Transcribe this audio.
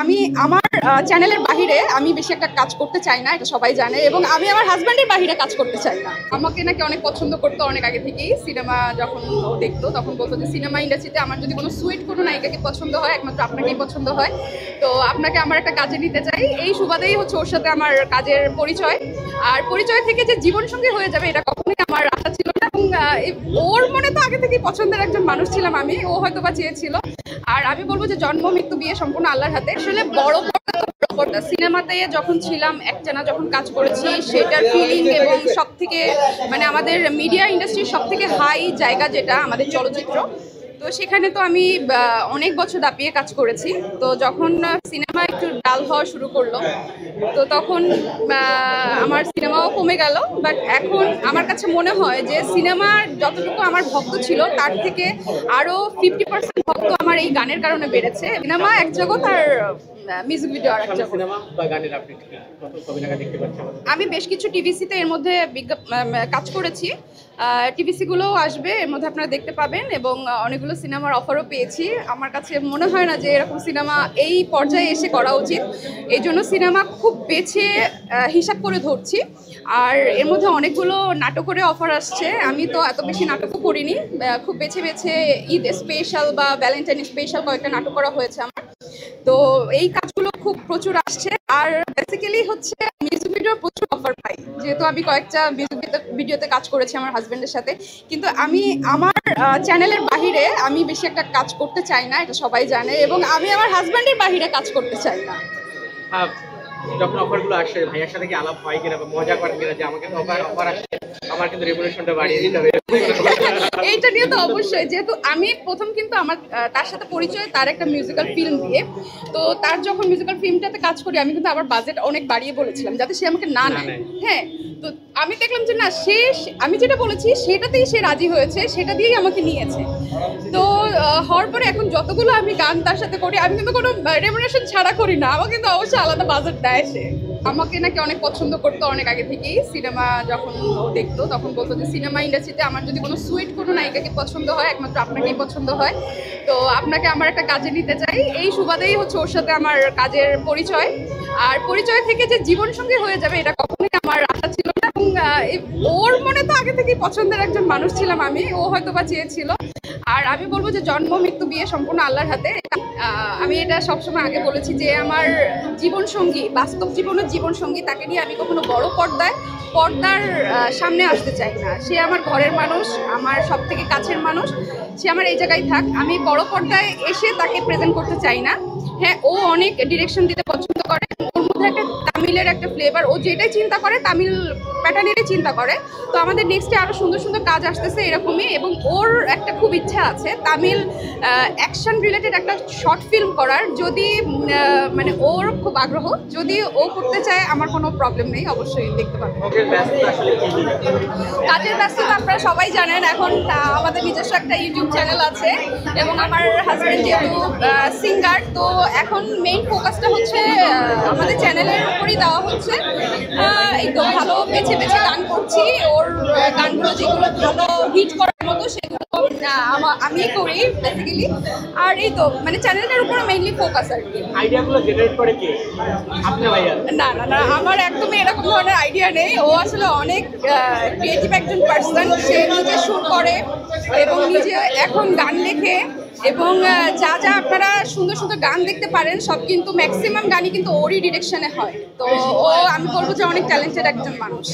আমি আমার চ্যানেলের বাহিরে আমি বেশি একটা কাজ করতে চাই না, এটা সবাই জানে। এবং আমি আমার হাজব্যান্ডের বাহিরে কাজ করতে চাই না। আমাকে নাকি অনেক পছন্দ করতো অনেক আগে থেকেই। সিনেমা যখন ও দেখতো তখন বলতো যে সিনেমা ইন্ডাস্ট্রিতে আমার যদি কোনো সুইট কোনো নায়িকাকে পছন্দ হয়, একমাত্র আপনাকেই পছন্দ হয়। তো আপনাকে আমার একটা কাজে নিতে চাই, এই সুবাদেই হচ্ছে ওর সাথে আমার কাজের পরিচয়। আর পরিচয় থেকে যে জীবনসঙ্গী হয়ে যাবে এটা কখনোই আমার আশা ছিল না। এবং ওর মনে তো আগে থেকেই পছন্দের একজন মানুষ ছিলাম আমি, ও হয়তো বা চেয়েছিল। আর আমি বলবো যে জন্ম মৃত্যু বিয়ে সম্পূর্ণ আল্লাহর হাতে। আসলে বড় পর্দা সিনেমাতে যখন ছিলাম একটানা যখন কাজ করেছি সেটার ফিলিং এবং সব থেকে মানে আমাদের মিডিয়া ইন্ডাস্ট্রির সব থেকে হাই জায়গা যেটা আমাদের চলচ্চিত্র, তো সেখানে তো আমি অনেক বছর দাপিয়ে কাজ করেছি। তো যখন সিনেমা একটু ডাল হওয়া শুরু করলো তো তখন আমার সিনেমাও কমে গেল। বাট এখন আমার কাছে মনে হয় যে সিনেমার যতটুকু আমার ভক্ত ছিল তার থেকে আরও 50% ভক্ত আমার এই গানের কারণে বেড়েছে। সিনেমা এক জগৎ আর মিউজিক ভিডিও আর এক জগৎ। আমি বেশ কিছু টিভিসিতে এর মধ্যে কাজ করেছি, টিভিসিগুলোও আসবে, এর মধ্যে আপনারা দেখতে পাবেন। এবং অনেকগুলো সিনেমার অফারও পেয়েছি। আমার কাছে মনে হয় না যে এরকম সিনেমা এই পর্যায়ে এসে করা উচিত, এই জন্য সিনেমা খুব বেছে হিসাব করে ধরছি। আর এর মধ্যে অনেকগুলো নাটকের অফার আসছে। আমি তো এত বেশি নাটকও করিনি, খুব বেছে বেছে ঈদ স্পেশাল বা ভ্যালেন্টাইন স্পেশাল কয়েকটা নাটক করা হয়েছে আমার। তো এই কাজগুলো খুব প্রচুর আসছে। আর বেসিক্যালি হচ্ছে মিউজিক ভিডিওর প্রচুর অফার পাই, যেহেতু আমি কয়েকটা মিউজিক ভিডিওতে কাজ করেছি আমার হাজব্যান্ডের সাথে। কিন্তু আমি আমার চ্যানেলের বাহিরে আমি বেশি একটা কাজ করতে চাই না, এটা সবাই জানে। এবং আমি আমার হাজব্যান্ডের বাহিরে কাজ করতে চাই না। যখন অফারগুলো আসে ভাইয়ার সাথে কি আলাপ হয় কিনা বা মজা করেন কিনা যে আমাকে তো অফার আসছে, আমার কিন্তু রেমুনারেশনটা বাড়িয়ে দিতে হবে? এইটা নিয়ে তো অবশ্যই, যেহেতু আমি প্রথম কিন্তু আমার তার সাথে পরিচয় তার একটা মিউজিক্যাল ফিল্ম দিয়ে। তো তার যখন মিউজিক্যাল ফিল্মটাতে কাজ করি আমি কিন্তু আবার বাজেট অনেক বাড়িয়ে বলেছিলাম যাতে সে আমাকে না নেয়। হ্যাঁ, তো আমি দেখলাম যে না, আমি যেটা বলেছি সেটাতেই সে রাজি হয়েছে, সেটা দিয়েই আমাকে নিয়েছে। তো হওয়ার পরে এখন যতগুলো আমি গান তার সাথে করি আমি কিন্তু কোনো রেমুনারেশন ছাড়া করি না, আমাকে কিন্তু অবশ্যই আলাদা বাজেট দেয় সে। আমাকে নাকি অনেক পছন্দ করতো অনেক আগে থেকেই। সিনেমা যখন ও দেখতো তখন বলতো যে সিনেমা ইন্ডাস্ট্রিতে আমার যদি কোনো সুইট কোনো নায়িকাকে পছন্দ হয়, একমাত্র আপনাকেই পছন্দ হয়। তো আপনাকে আমার একটা কাজে নিতে চাই, এই সুবাদেই হচ্ছে ওর সাথে আমার কাজের পরিচয়। আর পরিচয় থেকে যে জীবনসঙ্গী হয়ে যাবে এটা কখনোই আমার আশা ছিল না। এবং ওর মনে তো আগে থেকেই পছন্দের একজন মানুষ ছিলাম আমি, ও হয়তো বা চেয়েছিল। আর আমি বলবো যে জন্ম মৃত্যু বিয়ে সম্পূর্ণ আল্লাহর হাতে। আমি এটা সবসময় আগে বলেছি যে আমার জীবনসঙ্গী, বাস্তব জীবনের জীবনসঙ্গী, তাকে নিয়ে আমি কখনো বড় পর্দার সামনে আসতে চাই না। সে আমার ঘরের মানুষ, আমার সব থেকে কাছের মানুষ, সে আমার এই জায়গায় থাক। আমি বড় পর্দায় এসে তাকে প্রেজেন্ট করতে চাই না। হ্যাঁ, ও অনেক ডিরেকশন দিতে পছন্দ করে, ওর মধ্যে একটা তামিলের একটা ফ্লেভার, ও যেটাই চিন্তা করে তামিল প্যাটার্নেরই চিন্তা করে। তো আমাদের নেক্সটে আরও সুন্দর সুন্দর কাজ আসতেছে এরকমই। এবং ওর একটা খুব ইচ্ছা আছে তামিল অ্যাকশন রিলেটেড একটা শর্ট ফিল্ম করার, যদি মানে ওর খুব আগ্রহ, যদি ও করতে চায় আমার কোনো প্রবলেম নেই, অবশ্যই দেখতে পাবেন। কাজের ব্যস্ততা আপনারা সবাই জানেন, এখন আমাদের নিজস্ব একটা ইউটিউব চ্যানেল আছে এবং আমার হাজব্যান্ড যেহেতু সিঙ্গার, তো এখন মেইন ফোকাসটা হচ্ছে আমাদের চ্যানেলের উপরই দেওয়া হচ্ছে। এই তো ভালো বেছে বেছে গান করছি, ওর গানগুলো যেগুলো ভালো হিট করার মতো সেগুলো আমি করি বেসিক্যালি। আর এই তো মানে চ্যানেলটার উপরে মেইনলি ফোকাস আর কি। আইডিয়াগুলো জেনারেট করে কে? আপনি ভাইয়া? না না না, আমার একদমই এরকম ধরনের আইডিয়া নেই। ও আসলে অনেক ক্রিয়েটিভ একজন পার্সন, সে নিজে শুট করে এবং নিজে এখন গান লেখে। এবং যা যা আপনারা সুন্দর সুন্দর গান দেখতে পারেন সব কিন্তু ম্যাক্সিমাম গানই কিন্তু ওরই ডিরেকশনে হয়। তো ও আমি বলবো যে অনেক ট্যালেন্টেড একজন মানুষ।